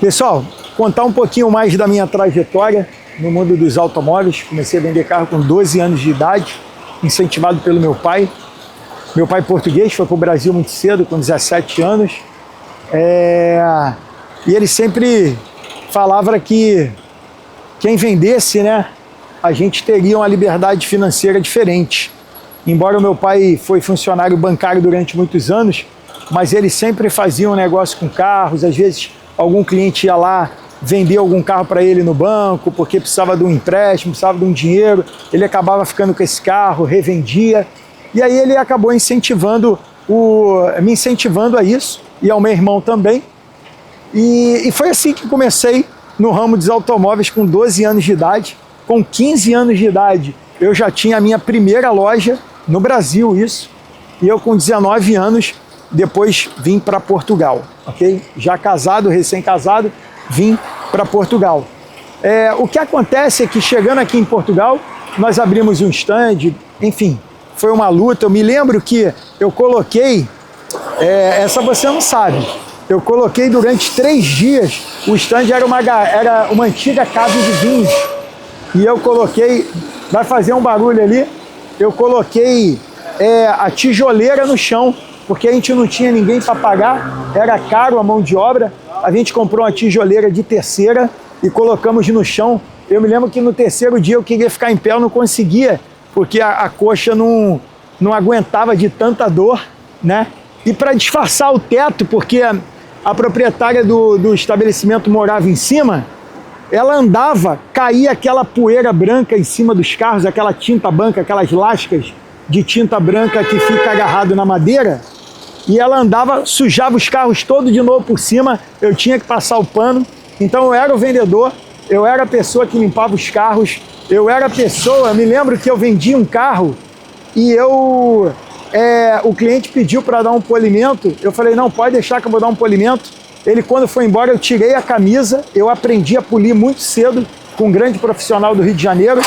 Pessoal, contar um pouquinho mais da minha trajetória no mundo dos automóveis. Comecei a vender carro com 12 anos de idade, incentivado pelo meu pai. Meu pai português, foi para o Brasil muito cedo, com 17 anos. E ele sempre falava que quem vendesse, né, a gente teria uma liberdade financeira diferente. Embora o meu pai foi funcionário bancário durante muitos anos, mas ele sempre fazia um negócio com carros. Às vezes algum cliente ia lá vender algum carro para ele no banco, porque precisava de um empréstimo, precisava de um dinheiro, ele acabava ficando com esse carro, revendia. E aí ele acabou me incentivando a isso, e ao meu irmão também. E foi assim que comecei no ramo dos automóveis com 12 anos de idade. Com 15 anos de idade, eu já tinha a minha primeira loja no Brasil, isso. E eu com 19 anos, depois vim para Portugal, ok? Já casado, recém-casado, vim para Portugal. O que acontece é que chegando aqui em Portugal, nós abrimos um stand, enfim, foi uma luta. Eu me lembro que eu coloquei, essa você não sabe, eu coloquei durante 3 dias, o stand era uma antiga casa de vinhos, e eu coloquei, vai fazer um barulho ali, eu coloquei a tijoleira no chão, porque a gente não tinha ninguém para pagar, era caro a mão de obra. A gente comprou uma tijoleira de terceira e colocamos no chão. Eu me lembro que no terceiro dia eu queria ficar em pé, eu não conseguia, porque a coxa não aguentava de tanta dor, né? E para disfarçar o teto, porque a proprietária do estabelecimento morava em cima, ela andava, caía aquela poeira branca em cima dos carros, aquela tinta branca, aquelas lascas de tinta branca que fica agarrado na madeira, e ela andava, sujava os carros todos de novo por cima, eu tinha que passar o pano. Então eu era o vendedor, eu era a pessoa que limpava os carros, eu me lembro que eu vendi um carro e o cliente pediu para dar um polimento, eu falei, não, pode deixar que eu vou dar um polimento. Ele, quando foi embora, eu tirei a camisa, eu aprendi a polir muito cedo com um grande profissional do Rio de Janeiro,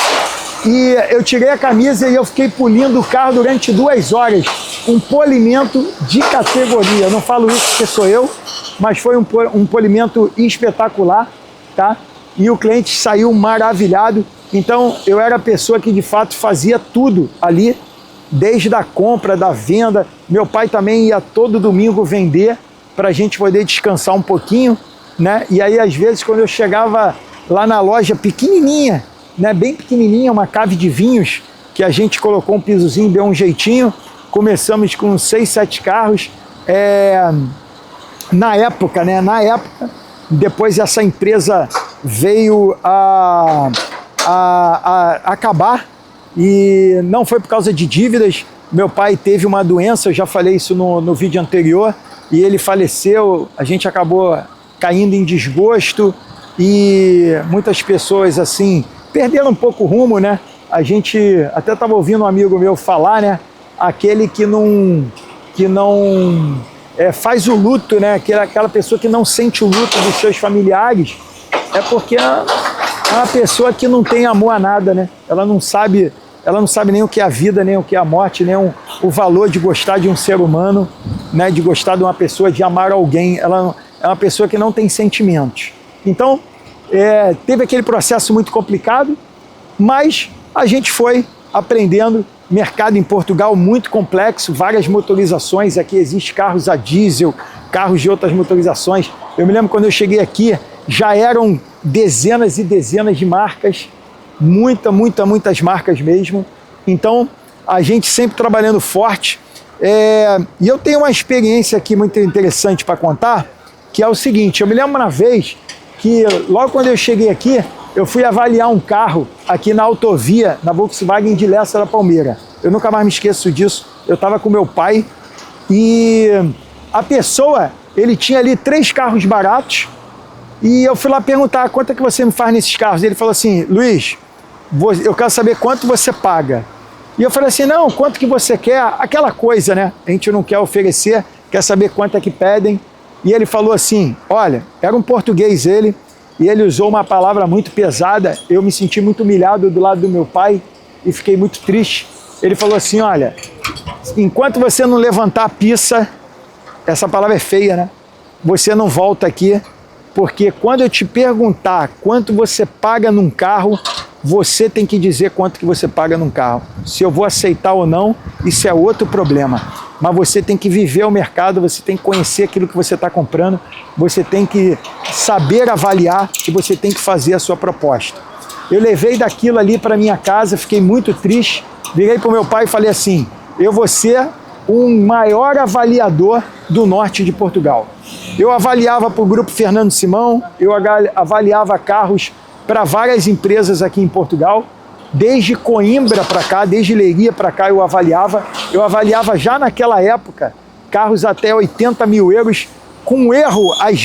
e eu tirei a camisa e eu fiquei polindo o carro durante 2 horas, um polimento de categoria. Eu não falo isso porque sou eu, mas foi um polimento espetacular, tá? E o cliente saiu maravilhado. Então eu era a pessoa que de fato fazia tudo ali, desde a compra, da venda. Meu pai também ia todo domingo vender para a gente poder descansar um pouquinho, né? E aí às vezes quando eu chegava lá na loja pequenininha, né, bem pequenininha, uma cave de vinhos, que a gente colocou um pisozinho, deu um jeitinho, começamos com 6, 7 carros, na época, depois essa empresa veio a acabar, e não foi por causa de dívidas. Meu pai teve uma doença, eu já falei isso no vídeo anterior, e ele faleceu. A gente acabou caindo em desgosto, e muitas pessoas assim perderam um pouco o rumo, né? A gente até estava ouvindo um amigo meu falar, né? Aquele que não faz o luto, né? Aquela pessoa que não sente o luto dos seus familiares, é porque é uma pessoa que não tem amor a nada, né? Ela não sabe nem o que é a vida, nem o que é a morte, nem o valor de gostar de um ser humano, né? De gostar de uma pessoa, de amar alguém. Ela é uma pessoa que não tem sentimentos. Então, teve aquele processo muito complicado, mas a gente foi aprendendo. Mercado em Portugal muito complexo, várias motorizações. Aqui existem carros a diesel, carros de outras motorizações. Eu me lembro quando eu cheguei aqui, já eram dezenas e dezenas de marcas, muitas marcas mesmo. Então, a gente sempre trabalhando forte. E eu tenho uma experiência aqui muito interessante para contar, que é o seguinte: eu me lembro uma vez que logo quando eu cheguei aqui, eu fui avaliar um carro aqui na autovia, na Volkswagen de Lessa da Palmeira. Eu nunca mais me esqueço disso. Eu estava com meu pai e a pessoa, ele tinha ali 3 carros baratos, e eu fui lá perguntar, quanto é que você me faz nesses carros? Ele falou assim, Luiz, eu quero saber quanto você paga. E eu falei assim, não, quanto que você quer? Aquela coisa, né? A gente não quer oferecer, quer saber quanto é que pedem. E ele falou assim, olha, era um português ele, e ele usou uma palavra muito pesada. Eu me senti muito humilhado do lado do meu pai e fiquei muito triste. Ele falou assim, olha, enquanto você não levantar a pizza, essa palavra é feia, né? Você não volta aqui, Porque quando eu te perguntar quanto você paga num carro, você tem que dizer quanto que você paga num carro. Se eu vou aceitar ou não, isso é outro problema. Mas você tem que viver o mercado, você tem que conhecer aquilo que você está comprando, você tem que saber avaliar e você tem que fazer a sua proposta. Eu levei daquilo ali para minha casa, fiquei muito triste, virei para o meu pai e falei assim, eu vou ser um maior avaliador do norte de Portugal. Eu avaliava para o Grupo Fernando Simão, eu avaliava carros para várias empresas aqui em Portugal, desde Coimbra para cá, desde Leiria para cá eu avaliava já naquela época carros até 80 mil euros, com erro às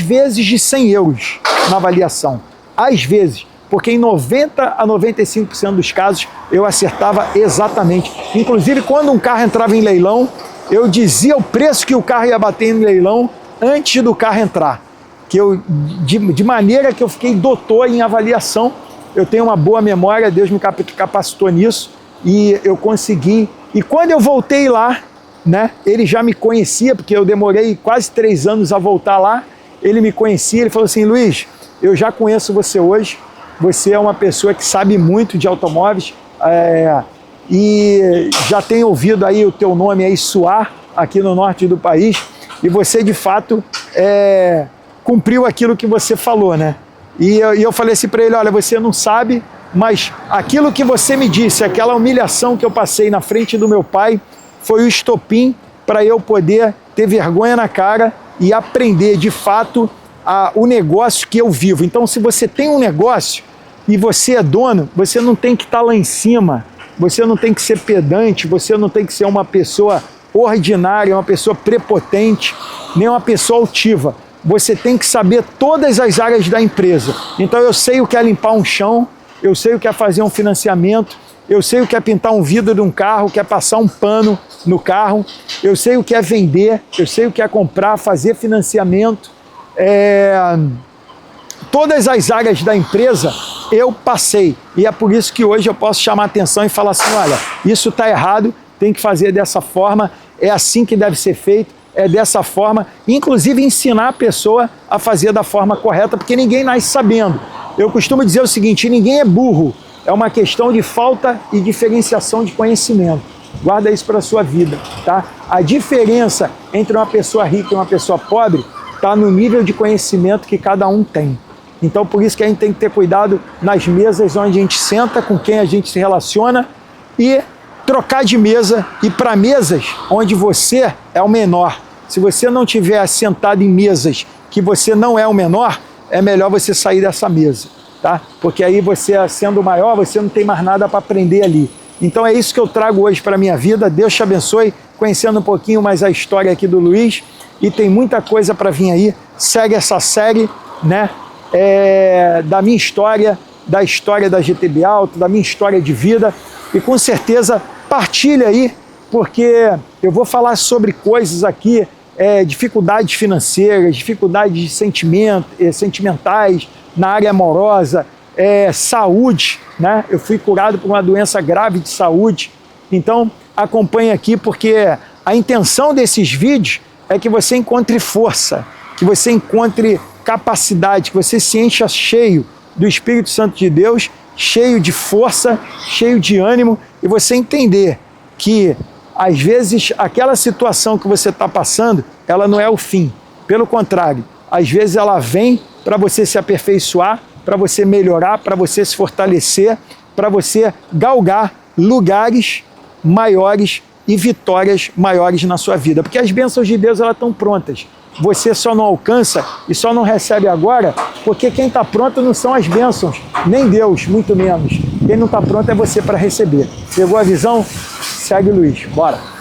vezes de 100 euros na avaliação, às vezes, porque em 90 a 95% dos casos eu acertava exatamente. Inclusive quando um carro entrava em leilão, eu dizia o preço que o carro ia bater em leilão antes do carro entrar. De maneira que eu fiquei doutor em avaliação, eu tenho uma boa memória, Deus me capacitou nisso e eu consegui. E quando eu voltei lá, né, ele já me conhecia, porque eu demorei quase 3 anos a voltar lá, ele me conhecia, ele falou assim, Luiz, eu já conheço você hoje, você é uma pessoa que sabe muito de automóveis e já tem ouvido aí o teu nome aí soar aqui no norte do país e você de fato cumpriu aquilo que você falou, né? E eu falei assim para ele, olha, você não sabe, mas aquilo que você me disse, aquela humilhação que eu passei na frente do meu pai, foi o estopim para eu poder ter vergonha na cara e aprender de fato o negócio que eu vivo. Então, se você tem um negócio e você é dono, você não tem que estar lá em cima, você não tem que ser pedante, você não tem que ser uma pessoa ordinária, uma pessoa prepotente, nem uma pessoa altiva. Você tem que saber todas as áreas da empresa. Então eu sei o que é limpar um chão, eu sei o que é fazer um financiamento, eu sei o que é pintar um vidro de um carro, o que é passar um pano no carro, eu sei o que é vender, eu sei o que é comprar, fazer financiamento. Todas as áreas da empresa eu passei. E é por isso que hoje eu posso chamar a atenção e falar assim, olha, isso está errado, tem que fazer dessa forma, é assim que deve ser feito. É dessa forma, inclusive ensinar a pessoa a fazer da forma correta, porque ninguém nasce sabendo. Eu costumo dizer o seguinte, ninguém é burro, é uma questão de falta e diferenciação de conhecimento. Guarda isso para a sua vida, tá? A diferença entre uma pessoa rica e uma pessoa pobre está no nível de conhecimento que cada um tem. Então, por isso que a gente tem que ter cuidado nas mesas onde a gente senta, com quem a gente se relaciona e trocar de mesa, e para mesas onde você é o menor. Se você não estiver sentado em mesas que você não é o menor, é melhor você sair dessa mesa, tá? Porque aí você, sendo o maior, você não tem mais nada para aprender ali. Então é isso que eu trago hoje para a minha vida. Deus te abençoe, conhecendo um pouquinho mais a história aqui do Luiz, e tem muita coisa para vir aí. Segue essa série, né? Da minha história, da história da GTB Auto, da minha história de vida, e com certeza partilha aí, porque eu vou falar sobre coisas aqui, dificuldades financeiras, dificuldades sentimentais, na área amorosa, saúde, né? Eu fui curado por uma doença grave de saúde, então acompanhe aqui, porque a intenção desses vídeos é que você encontre força, que você encontre capacidade, que você se encha cheio do Espírito Santo de Deus, cheio de força, cheio de ânimo, e você entender que, às vezes, aquela situação que você está passando, ela não é o fim. Pelo contrário, às vezes ela vem para você se aperfeiçoar, para você melhorar, para você se fortalecer, para você galgar lugares maiores e vitórias maiores na sua vida. Porque as bênçãos de Deus, elas estão prontas. Você só não alcança e só não recebe agora, porque quem está pronto não são as bênçãos, nem Deus, muito menos. Quem não está pronto é você para receber. Pegou a visão? Segue o Luiz. Bora!